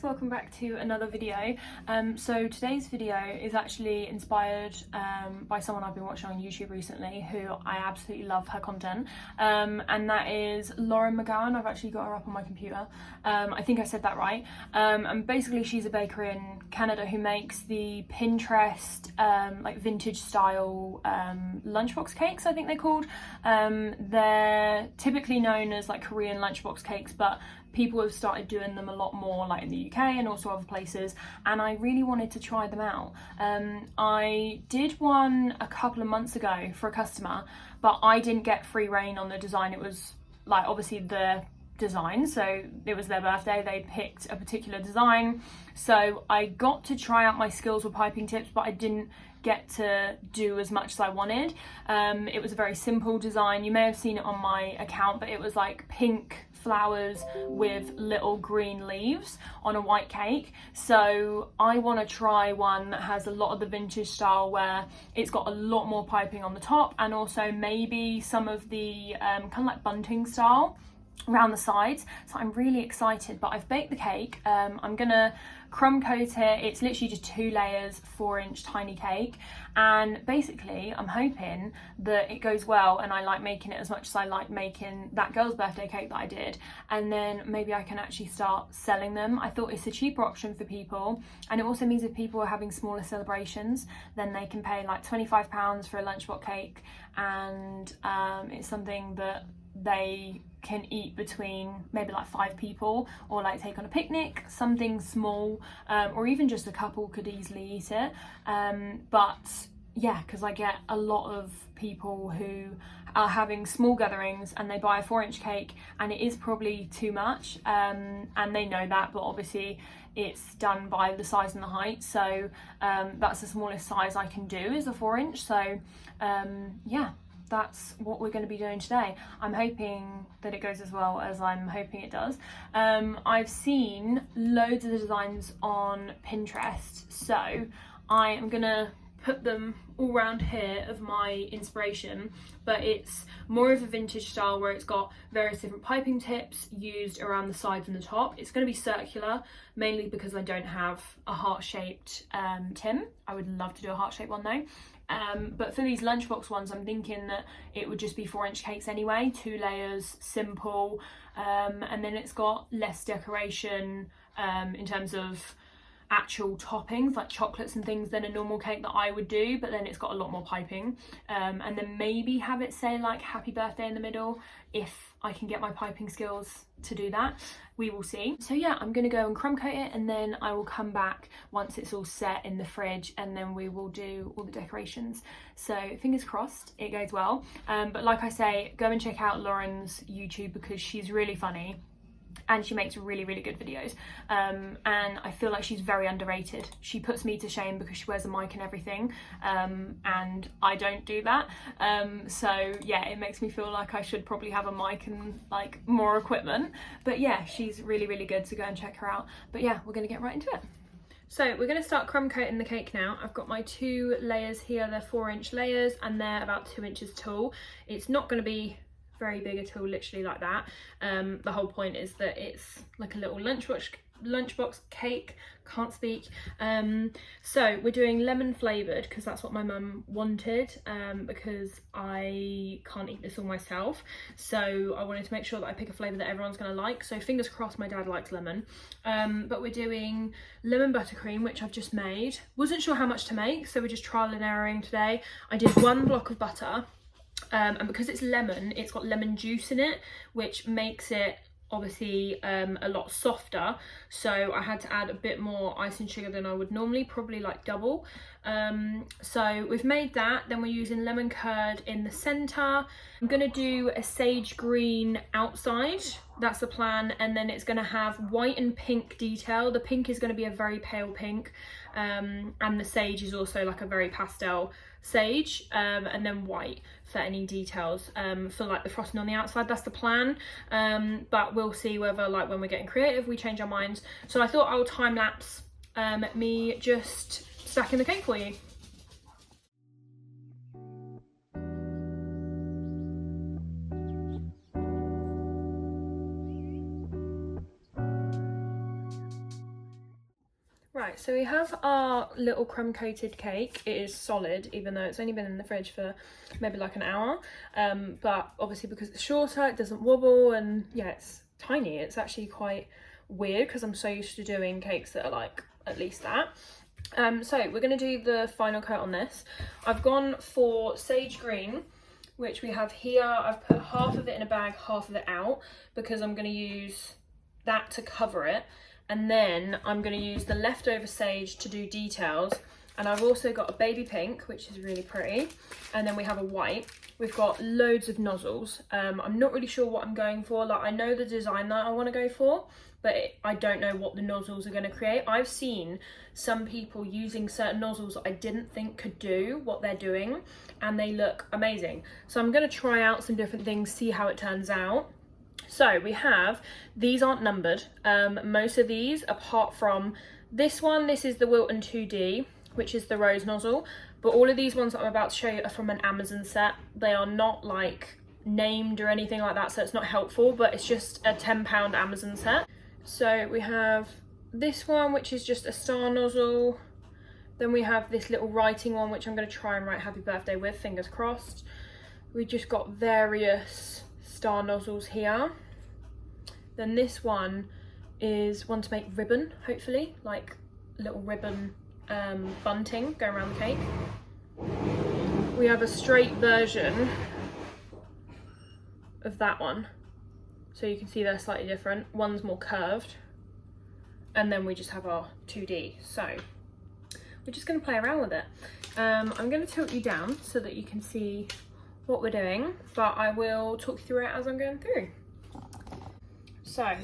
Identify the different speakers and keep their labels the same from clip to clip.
Speaker 1: welcome back to another video. So today's video is actually inspired by someone I've been watching on YouTube recently who I absolutely love her content, and that is Lauren McGowan. I've actually got her up on my computer. I think I said that right. And basically she's a baker in Canada who makes the Pinterest like vintage style lunchbox cakes, I think they're called. They're typically known as like Korean lunchbox cakes, but people have started doing them a lot more like in the UK and also other places, and I really wanted to try them out. I did one a couple of months ago for a customer, but I didn't get free reign on the design. It was like obviously the design, so it was their birthday, they picked a particular design, so I got to try out my skills with piping tips, but I didn't get to do as much as I wanted. It was a very simple design. You may have seen it on my account, but it was like pink flowers with little green leaves on a white cake. So I want to try one that has a lot of the vintage style where it's got a lot more piping on the top, and also maybe some of the kind of like bunting style around the sides. So I'm really excited, but I've baked the cake. I'm gonna crumb coat it. It's literally just 2 layers, 4-inch tiny cake, and basically I'm hoping that it goes well and I like making it as much as I like making that girl's birthday cake that I did, and then maybe I can actually start selling them. I thought it's a cheaper option for people, and it also means if people are having smaller celebrations, then they can pay like £25 for a lunchbox cake, and it's something that they can eat between maybe like 5 people, or like take on a picnic, something small, or even just a couple could easily eat it. But yeah, because I get a lot of people who are having small gatherings and they buy a 4-inch cake and it is probably too much, and they know that, but obviously it's done by the size and the height, so that's the smallest size I can do is a 4-inch. So yeah, that's what we're going to be doing today. I'm hoping that it goes as well as I'm hoping it does. I've seen loads of the designs on Pinterest, so I am going to put them all around here of my inspiration, but it's more of a vintage style where it's got various different piping tips used around the sides and the top. It's going to be circular, mainly because I don't have a heart-shaped tin. I would love to do a heart-shaped one though. But for these lunchbox ones, I'm thinking that it would just be 4-inch cakes anyway, 2 layers, simple, and then it's got less decoration in terms of actual toppings like chocolates and things than a normal cake that I would do, but then it's got a lot more piping, and then maybe have it say like happy birthday in the middle if I can get my piping skills to do that. We will see. So yeah, I'm gonna go and crumb coat it, and then I will come back once it's all set in the fridge, and then we will do all the decorations. So fingers crossed it goes well. But like I say, go and check out Lauren's YouTube because she's really funny and she makes really good videos, and I feel like she's very underrated. She puts me to shame because she wears a mic and everything, and I don't do that, so yeah, it makes me feel like I should probably have a mic and like more equipment. But yeah, she's really good, so go and check her out. But yeah, we're gonna get right into it. So we're going to start crumb coating the cake now. I've got my 2 layers here. They're 4-inch layers and they're about 2 inches tall. It's not going to be very big at all, literally like that. The whole point is that it's like a little lunchbox cake. Can't speak. So we're doing lemon flavoured because that's what my mum wanted, because I can't eat this all myself, so I wanted to make sure that I pick a flavour that everyone's going to like. So fingers crossed my dad likes lemon. But we're doing lemon buttercream, which I've just made. Wasn't sure how much to make, so we're just trial and erroring today. I did 1 block of butter, and because it's lemon, it's got lemon juice in it, which makes it obviously a lot softer, so I had to add a bit more icing sugar than I would normally, probably like double. So we've made that. Then we're using lemon curd in the center. I'm gonna do a sage green outside, that's the plan, and then it's gonna have white and pink detail. The pink is gonna be a very pale pink, and the sage is also like a very pastel sage, and then white for any details, for like the frosting on the outside. That's the plan, but we'll see whether like when we're getting creative we change our minds. So I thought I would time lapse me just stacking the cake for you. Right, so we have our little crumb coated cake. It is solid, even though it's only been in the fridge for maybe like an hour. But obviously because it's shorter, it doesn't wobble, and yeah, it's tiny. It's actually quite weird because I'm so used to doing cakes that are like at least that. So we're going to do the final coat on this. I've gone for sage green, which we have here. I've put half of it in a bag, half of it out, because I'm going to use that to cover it. And then I'm going to use the leftover sage to do details. And I've also got a baby pink, which is really pretty. And then we have a white. We've got loads of nozzles. I'm not really sure what I'm going for. Like, I know the design that I want to go for, but I don't know what the nozzles are going to create. I've seen some people using certain nozzles that I didn't think could do what they're doing, and they look amazing. So I'm going to try out some different things, see how it turns out. So we have, these aren't numbered. Most of these, apart from this one, this is the Wilton 2D, which is the rose nozzle. But all of these ones that I'm about to show you are from an Amazon set. They are not like named or anything like that, so it's not helpful, but it's just a £10 Amazon set. So we have this one, which is just a star nozzle. Then we have this little writing one, which I'm going to try and write happy birthday with, fingers crossed. We just got various star nozzles here. Then this one is one to make ribbon, hopefully, like little ribbon bunting going around the cake. We have a straight version of that one, so you can see they're slightly different. One's more curved, and then we just have our 2D. So we're just going to play around with it. I'm going to tilt you down so that you can see what we're doing, but I will talk you through it as I'm going through. So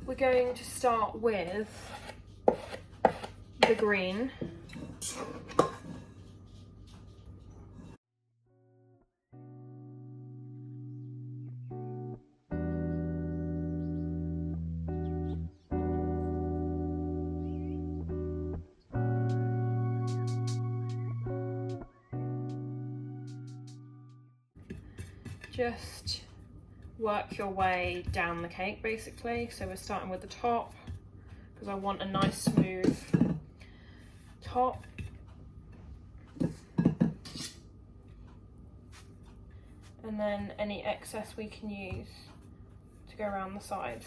Speaker 1: we're going to start with the green. Just work your way down the cake basically. So we're starting with the top because I want a nice smooth top. And then any excess we can use to go around the sides.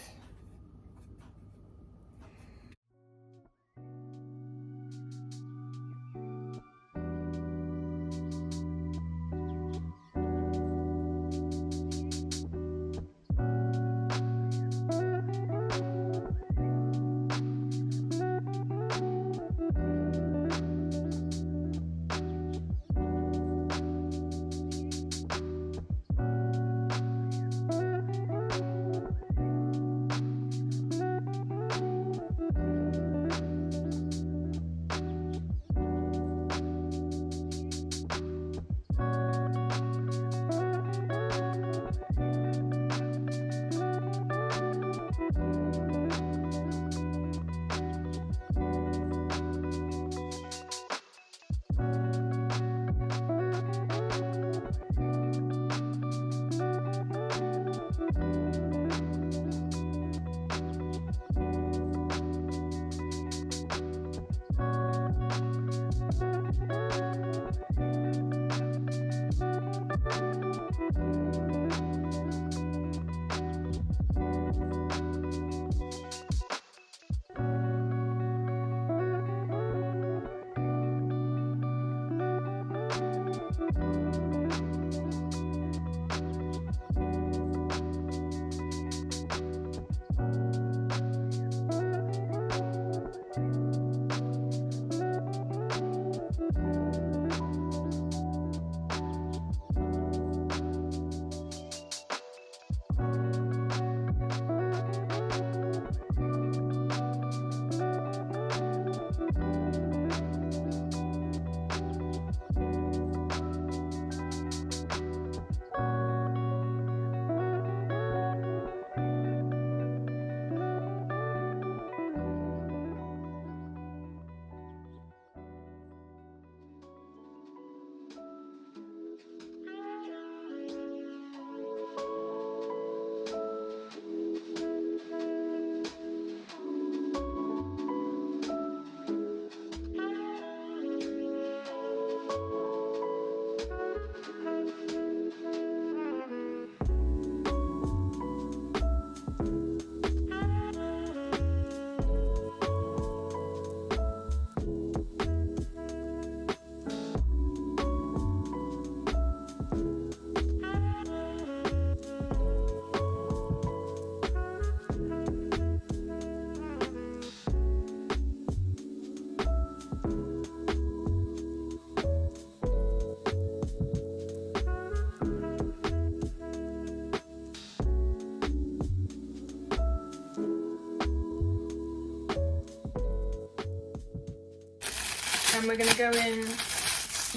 Speaker 1: we're going to go in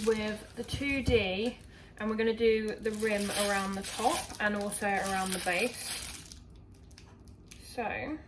Speaker 1: with the 2D, and we're going to do the rim around the top and also around the base. So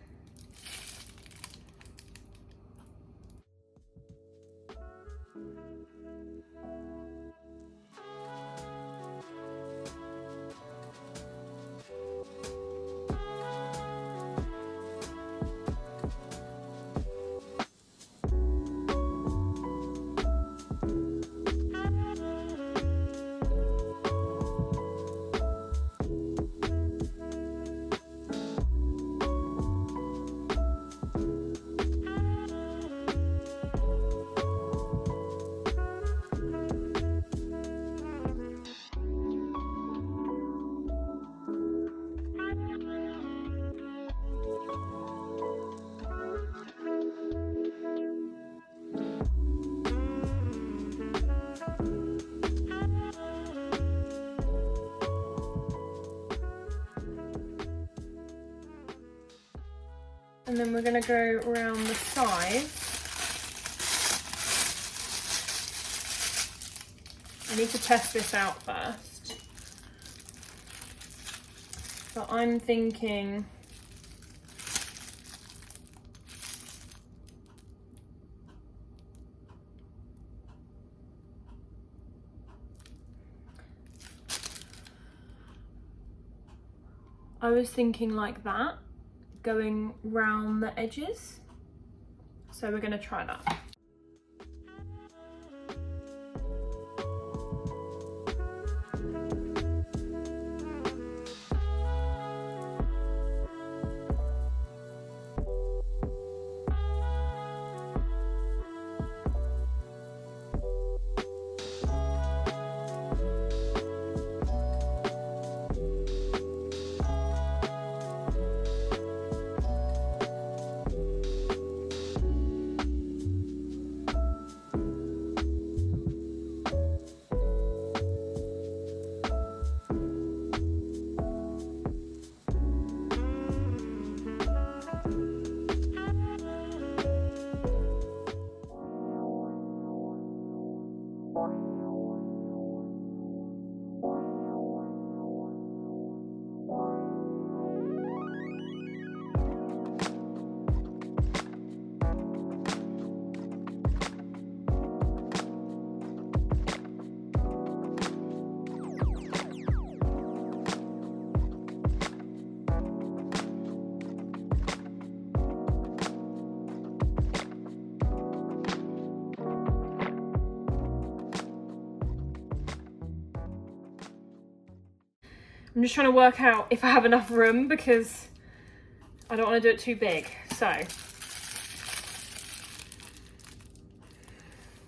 Speaker 1: and then we're going to go around the sides. I need to test this out first. But I'm thinking like that, going round the edges. So we're going to try that. I'm just trying to work out if I have enough room because I don't want to do it too big. So,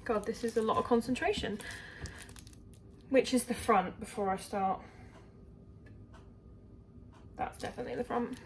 Speaker 1: God, this is a lot of concentration. Which is the front before I start? That's definitely the front.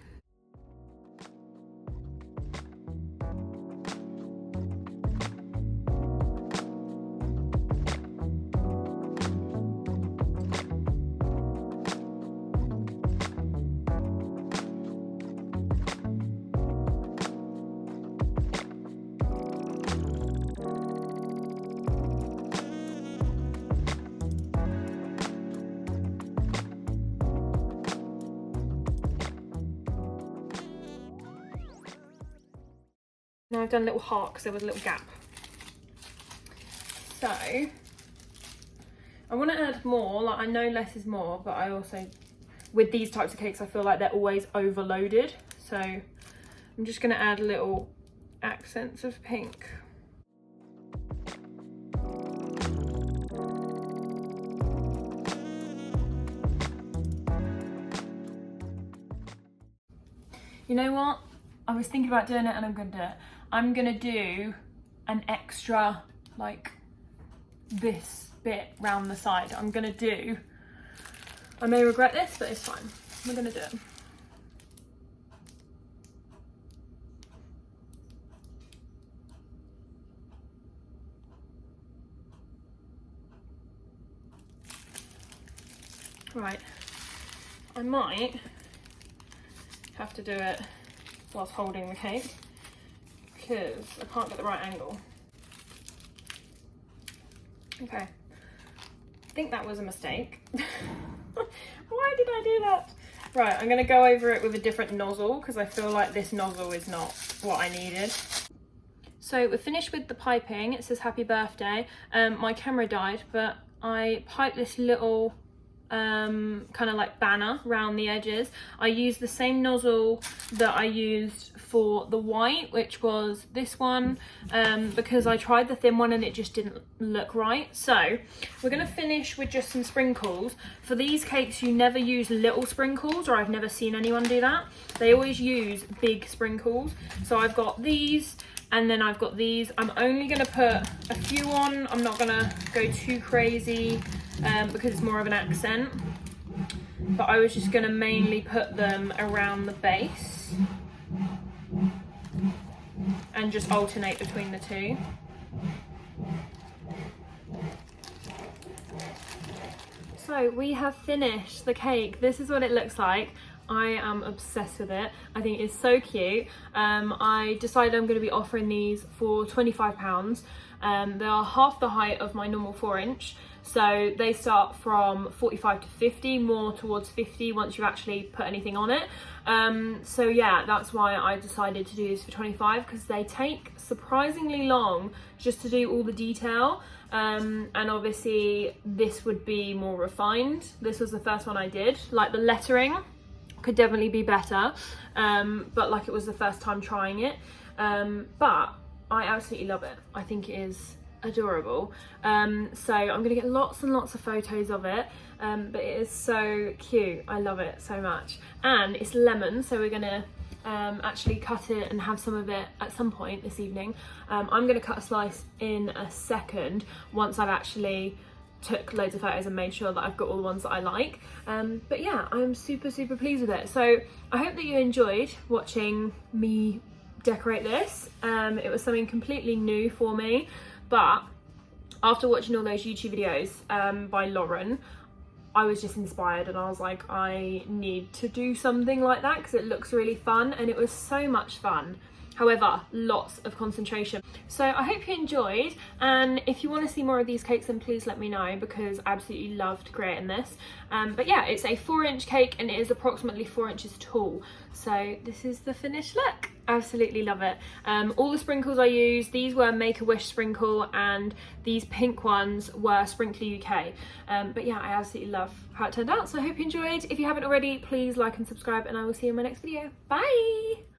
Speaker 1: Now I've done a little heart because there was a little gap. So I want to add more, like I know less is more, but I also, with these types of cakes, I feel like they're always overloaded. So I'm just going to add little accents of pink. You know what? I was thinking about doing it and I'm going to do it. I'm going to do an extra, like, this bit round the side. I'm going to do, I may regret this, but it's fine. We're going to do it. Right, I might have to do it whilst holding the cake because I can't get the right angle. Okay, I think that was a mistake. Why did I do that? Right, I'm gonna go over it with a different nozzle because I feel like this nozzle is not what I needed. So we're finished with the piping. It says happy birthday. My camera died, but I piped this little kind of like banner around the edges. I used the same nozzle that I used for the white, which was this one, because I tried the thin one and it just didn't look right. So we're gonna finish with just some sprinkles. For these cakes, you never use little sprinkles, or I've never seen anyone do that. They always use big sprinkles. So I've got these, and then I've got these. I'm only gonna put a few on. I'm not gonna go too crazy because it's more of an accent. But I was just gonna mainly put them around the base and just alternate between the two. So we have finished the cake. This is what it looks like. I am obsessed with it. I think it's so cute. I decided I'm going to be offering these for £25. They are half the height of my normal 4-inch. So they start from 45 to 50, more towards 50 once you actually put anything on it. So yeah, that's why I decided to do this for 25, because they take surprisingly long just to do all the detail. And obviously this would be more refined. This was the first one I did. Like, the lettering could definitely be better, but like, it was the first time trying it. But I absolutely love it. I think it is adorable. So I'm gonna get lots and lots of photos of it, but it is so cute. I love it so much. And it's lemon, so we're gonna actually cut it and have some of it at some point this evening. I'm gonna cut a slice in a second once I've actually took loads of photos and made sure that I've got all the ones that I like. But yeah, I'm super pleased with it. So I hope that you enjoyed watching me decorate this. It was something completely new for me, but after watching all those YouTube videos by Lauren, I was just inspired and I was like, I need to do something like that because it looks really fun, and it was so much fun. However, lots of concentration. So I hope you enjoyed, and if you want to see more of these cakes, then please let me know, because I absolutely loved creating this. But yeah, it's a 4-inch cake and it is approximately 4 inches tall. So this is the finished look. Absolutely love it. All the sprinkles I used, these were Make-A-Wish sprinkle, and these pink ones were Sprinkler UK. But yeah, I absolutely love how it turned out. So I hope you enjoyed. If you haven't already, please like and subscribe, and I will see you in my next video. Bye!